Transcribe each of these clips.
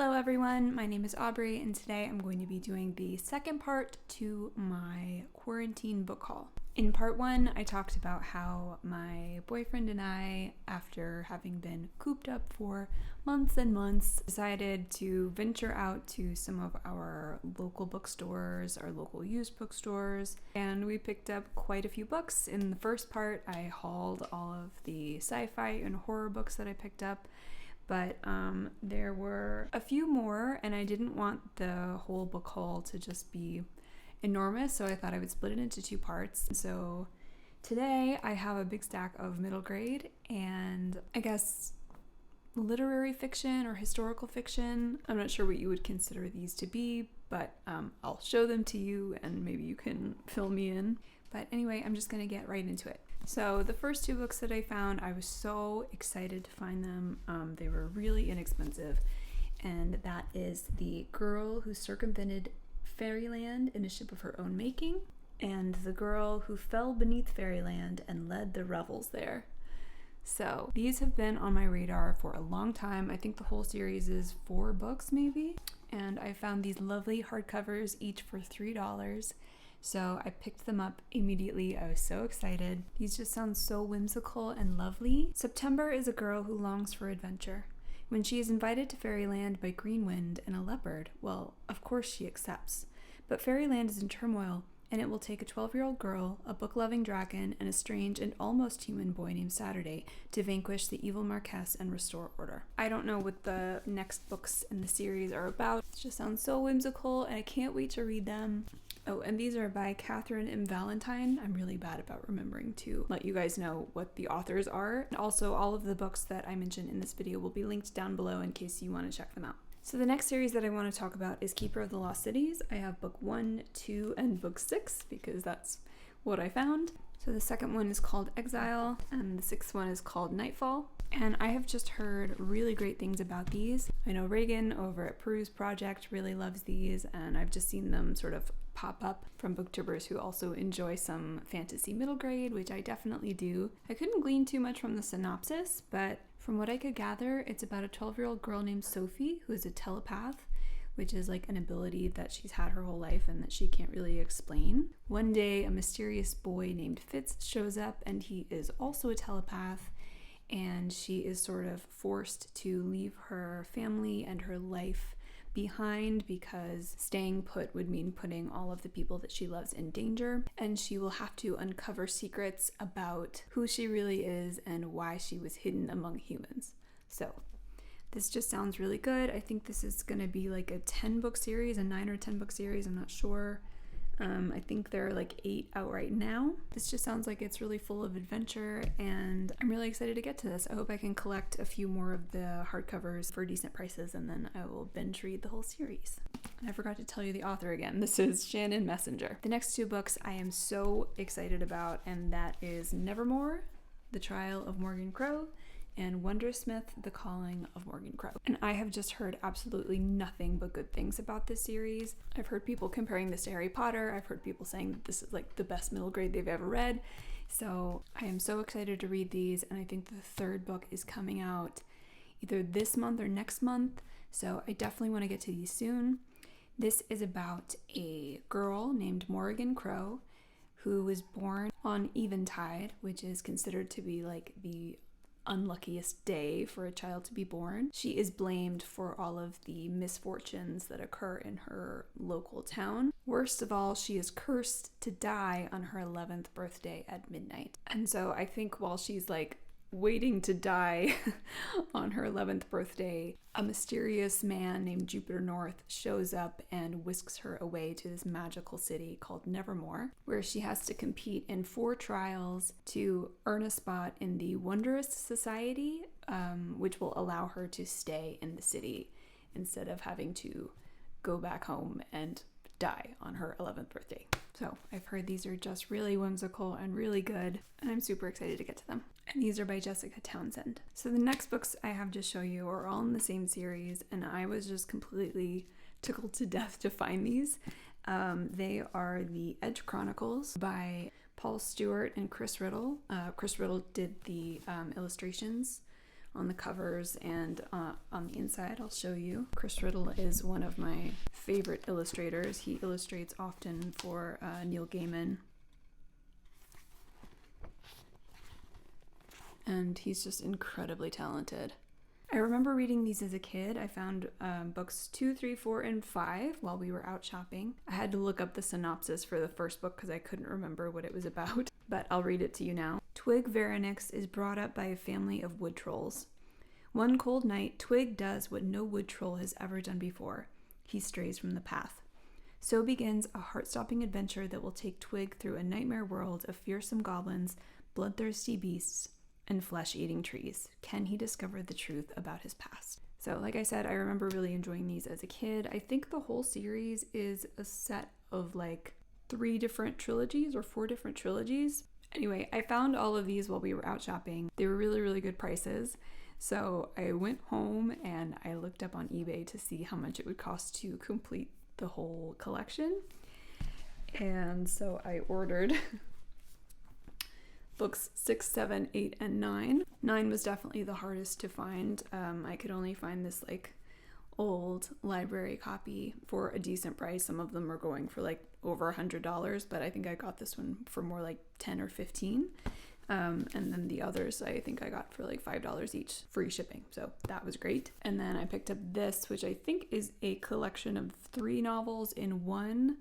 Hello everyone, my name is Aubrey and today I'm going to be doing the second part to my quarantine book haul. In part one, I talked about how my boyfriend and I, after having been cooped up for months and months, decided to venture out to some of our local bookstores, our local used bookstores, and we picked up quite a few books. In the first part, I hauled all of the sci-fi and horror books that I picked up. But there were a few more, and I didn't want the whole book haul to just be enormous, so I thought I would split it into two parts. So today I have a big stack of middle grade and I guess literary fiction or historical fiction. I'm not sure what you would consider these to be, but I'll show them to you and maybe you can fill me in. But anyway, I'm just gonna get right into it. So the first two books that I found, I was so excited to find them. They were really inexpensive, and that is The Girl Who Circumvented Fairyland in a Ship of Her Own Making, and The Girl Who Fell Beneath Fairyland and Led the Revels There. So these have been on my radar for a long time. I think the whole series is 4 books maybe, and I found these lovely hardcovers, each for $3. So I picked them up immediately. I was so excited. These just sound so whimsical and lovely. September is a girl who longs for adventure. When she is invited to Fairyland by Greenwind and a leopard, well, of course she accepts. But Fairyland is in turmoil, and it will take a 12-year-old girl, a book-loving dragon, and a strange and almost human boy named Saturday to vanquish the evil Marquess and restore order. I don't know what the next books in the series are about. It just sounds so whimsical, and I can't wait to read them. Oh, and these are by Catherine M. Valentine. I'm really bad about remembering to let you guys know what the authors are. And also, all of the books that I mentioned in this video will be linked down below in case you want to check them out. So the next series that I want to talk about is Keeper of the Lost Cities. I have book 1, 2, and book 6 because that's what I found. So the second one is called Exile, and the 6th one is called Nightfall. And I have just heard really great things about these. I know Reagan over at Peruse Project really loves these, and I've just seen them sort of pop up from booktubers who also enjoy some fantasy middle grade, which I definitely do. I couldn't glean too much from the synopsis, but from what I could gather, it's about a 12-year-old girl named Sophie who is a telepath, which is like an ability that she's had her whole life and that she can't really explain. One day, a mysterious boy named Fitz shows up, and he is also a telepath, and she is sort of forced to leave her family and her life behind because staying put would mean putting all of the people that she loves in danger, and she will have to uncover secrets about who she really is and why she was hidden among humans. So this just sounds really good. I think this is going to be like a 10-book series, a 9 or 10 book series, I'm not sure. I think there are like 8 out right now. This just sounds like it's really full of adventure, and I'm really excited to get to this. I hope I can collect a few more of the hardcovers for decent prices, and then I will binge read the whole series. And I forgot to tell you the author again. This is Shannon Messenger. The next 2 books I am so excited about, and that is Nevermoor, The Trial of Morgan Crow, and Wondersmith, The Calling of Morgan Crow. And I have just heard absolutely nothing but good things about this series. I've heard people comparing this to Harry Potter. I've heard people saying that this is like the best middle grade they've ever read. So I am so excited to read these, and I think the 3rd book is coming out either this month or next month. So I definitely want to get to these soon. This is about a girl named Morgan Crow who was born on Eventide, which is considered to be like the unluckiest day for a child to be born. She is blamed for all of the misfortunes that occur in her local town. Worst of all, she is cursed to die on her 11th birthday at midnight. And so I think while she's like waiting to die on her 11th birthday, a mysterious man named Jupiter North shows up and whisks her away to this magical city called Nevermoor, where she has to compete in 4 trials to earn a spot in the Wondrous Society, which will allow her to stay in the city instead of having to go back home and die on her 11th birthday. So I've heard these are just really whimsical and really good, and I'm super excited to get to them. And these are by Jessica Townsend. So the next books I have to show you are all in the same series, and I was just completely tickled to death to find these. They are the Edge Chronicles by Paul Stewart and Chris Riddle. Chris Riddle did the illustrations on the covers and on the inside. I'll show you. Chris Riddle is one of my favorite illustrators. He illustrates often for Neil Gaiman. And he's just incredibly talented. I remember reading these as a kid. I found books 2, 3, 4, and 5 while we were out shopping. I had to look up the synopsis for the first book because I couldn't remember what it was about, but I'll read it to you now. Twig Veronix is brought up by a family of wood trolls. One cold night, Twig does what no wood troll has ever done before. He strays from the path. So begins a heart-stopping adventure that will take Twig through a nightmare world of fearsome goblins, bloodthirsty beasts, and flesh-eating trees. Can he discover the truth about his past? So, like I said, I remember really enjoying these as a kid. I think the whole series is a set of like 3 different trilogies or 4 different trilogies. Anyway, I found all of these while we were out shopping. They were really, really good prices. So I went home and I looked up on eBay to see how much it would cost to complete the whole collection. And so I ordered books 6, 7, 8, and 9. 9 was definitely the hardest to find. I could only find this like old library copy for a decent price. Some of them are going for like over $100, but I think I got this one for more like 10 or 15. And then the others I think I got for like $5 each, free shipping. So that was great. And then I picked up this, which I think is a collection of 3 novels in one,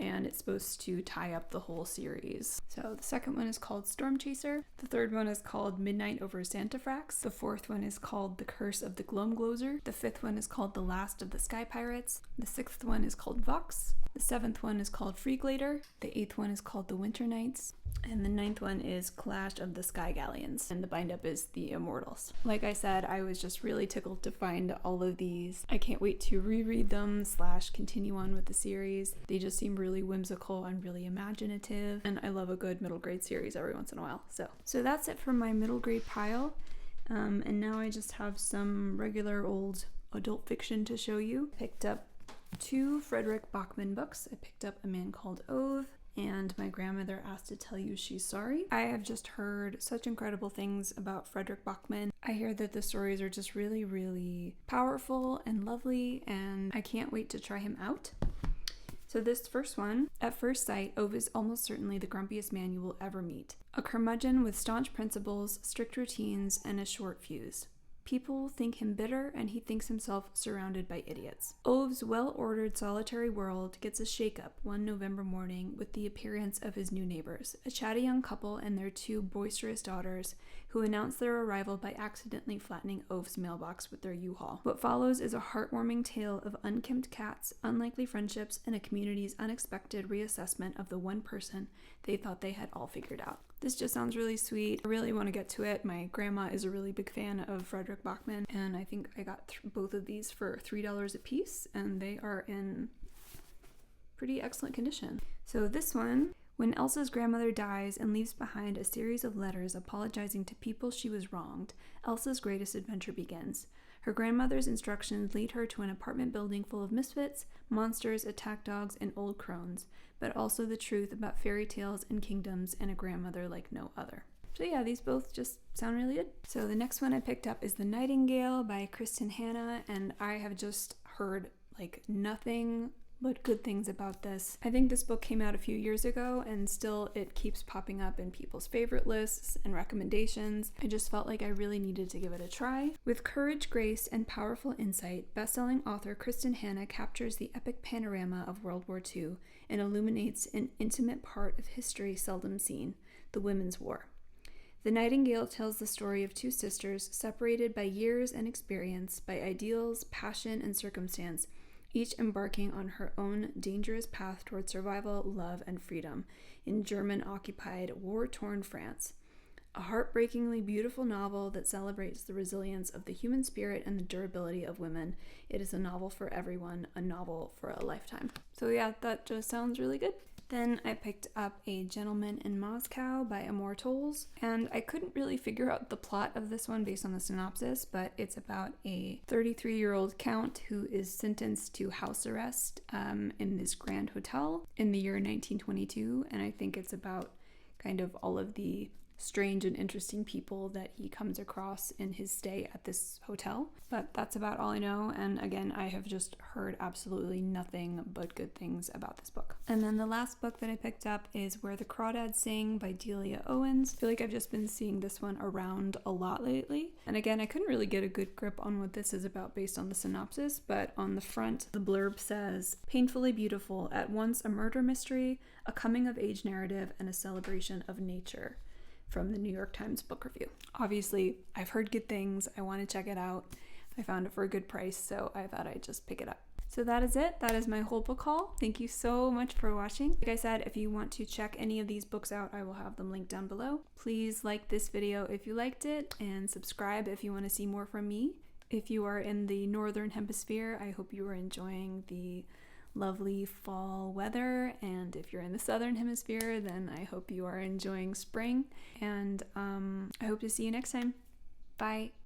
and it's supposed to tie up the whole series. So the second one is called Storm Chaser. The third one is called Midnight over Santafrax. The fourth one is called The Curse of the Gloamglozer. The fifth one is called The Last of the Sky Pirates. The sixth one is called Vox. The seventh one is called Freeglader. The eighth one is called The Winter Nights. And the ninth one is Clash of the Sky Galleons. And the bind-up is The Immortals. Like I said, I was just really tickled to find all of these. I can't wait to reread them / continue on with the series. They just seem really whimsical and really imaginative. And I love a good middle grade series every once in a while. So that's it for my middle grade pile. And now I just have some regular old adult fiction to show you. Picked up 2 Frederick Bachman books. I picked up A Man Called Ove and My Grandmother Asked to Tell You She's Sorry. I have just heard such incredible things about Frederick Bachman. I hear that the stories are just really, really powerful and lovely, and I can't wait to try him out. So this first one, at first sight, Ove is almost certainly the grumpiest man you will ever meet. A curmudgeon with staunch principles, strict routines, and a short fuse. People think him bitter, and he thinks himself surrounded by idiots. Ove's well-ordered solitary world gets a shake-up one November morning with the appearance of his new neighbors, a chatty young couple and their 2 boisterous daughters, who announce their arrival by accidentally flattening Ove's mailbox with their U-Haul. What follows is a heartwarming tale of unkempt cats, unlikely friendships, and a community's unexpected reassessment of the one person they thought they had all figured out. This just sounds really sweet. I really want to get to it. My grandma is a really big fan of Frederick Bachman, and I think I got both of these for $3 a piece, and they are in pretty excellent condition. So this one, when Elsa's grandmother dies and leaves behind a series of letters apologizing to people she was wronged, Elsa's greatest adventure begins. Her grandmother's instructions lead her to an apartment building full of misfits, monsters, attack dogs, and old crones, but also the truth about fairy tales and kingdoms and a grandmother like no other. So yeah, these both just sound really good. So the next one I picked up is The Nightingale by Kristen Hanna, and I have just heard like nothing but good things about this. I think this book came out a few years ago, and still it keeps popping up in people's favorite lists and recommendations. I just felt like I really needed to give it a try. With courage, grace, and powerful insight, best-selling author Kristen Hanna captures the epic panorama of World War II and illuminates an intimate part of history seldom seen, the Women's War. The Nightingale tells the story of 2 sisters separated by years and experience, by ideals, passion, and circumstance, each embarking on her own dangerous path toward survival, love, and freedom in German-occupied, war-torn France. A heartbreakingly beautiful novel that celebrates the resilience of the human spirit and the durability of women. It is a novel for everyone, a novel for a lifetime. So yeah, that just sounds really good. Then I picked up A Gentleman in Moscow by Immortals, and I couldn't really figure out the plot of this one based on the synopsis, but it's about a 33-year-old count who is sentenced to house arrest in this grand hotel in the year 1922, and I think it's about kind of all of the strange and interesting people that he comes across in his stay at this hotel. But that's about all I know, and again, I have just heard absolutely nothing but good things about this book. And then the last book that I picked up is Where the Crawdads Sing by Delia Owens. I feel like I've just been seeing this one around a lot lately, and again, I couldn't really get a good grip on what this is about based on the synopsis, but on the front, the blurb says, painfully beautiful, at once a murder mystery, a coming-of-age narrative, and a celebration of nature, from the New York Times Book Review. Obviously, I've heard good things. I want to check it out. I found it for a good price, so I thought I'd just pick it up. So that is it. That is my whole book haul. Thank you so much for watching. Like I said, if you want to check any of these books out, I will have them linked down below. Please like this video if you liked it, and subscribe if you want to see more from me. If you are in the Northern Hemisphere, I hope you are enjoying the lovely fall weather, and if you're in the Southern Hemisphere, then I hope you are enjoying spring, and I hope to see you next time. Bye.